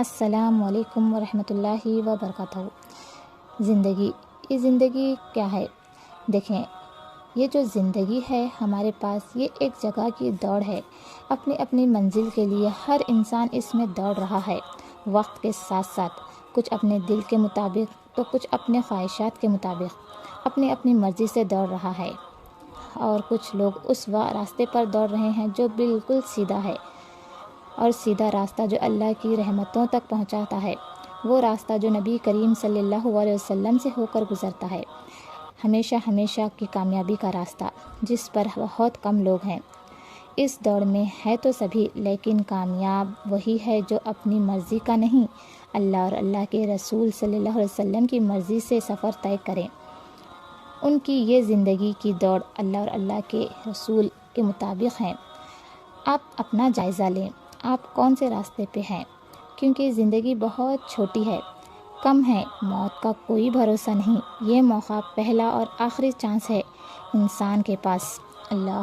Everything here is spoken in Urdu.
السلام علیکم ورحمۃ اللہ وبرکاتہ۔ یہ زندگی کیا ہے؟ دیکھیں، یہ جو زندگی ہے ہمارے پاس، یہ ایک جگہ کی دوڑ ہے۔ اپنی منزل کے لیے ہر انسان اس میں دوڑ رہا ہے، وقت کے ساتھ ساتھ، کچھ اپنے دل کے مطابق تو کچھ اپنے خواہشات کے مطابق، اپنی مرضی سے دوڑ رہا ہے، اور کچھ لوگ اس راستے پر دوڑ رہے ہیں جو بالکل سیدھا ہے، اور سیدھا راستہ جو اللہ کی رحمتوں تک پہنچاتا ہے، وہ راستہ جو نبی کریم صلی اللہ علیہ وسلم سے ہو کر گزرتا ہے، ہمیشہ کی کامیابی کا راستہ، جس پر بہت کم لوگ ہیں۔ اس دوڑ میں ہے تو سبھی، لیکن کامیاب وہی ہے جو اپنی مرضی کا نہیں، اللہ اور اللہ کے رسول صلی اللہ علیہ وسلم کی مرضی سے سفر طے کریں۔ ان کی یہ زندگی کی دوڑ اللہ اور اللہ کے رسول کے مطابق ہے۔ آپ اپنا جائزہ لیں، آپ کون سے راستے پہ ہیں، کیونکہ زندگی بہت چھوٹی ہے، کم ہے، موت کا کوئی بھروسہ نہیں۔ یہ موقع پہلا اور آخری چانس ہے انسان کے پاس۔ اللہ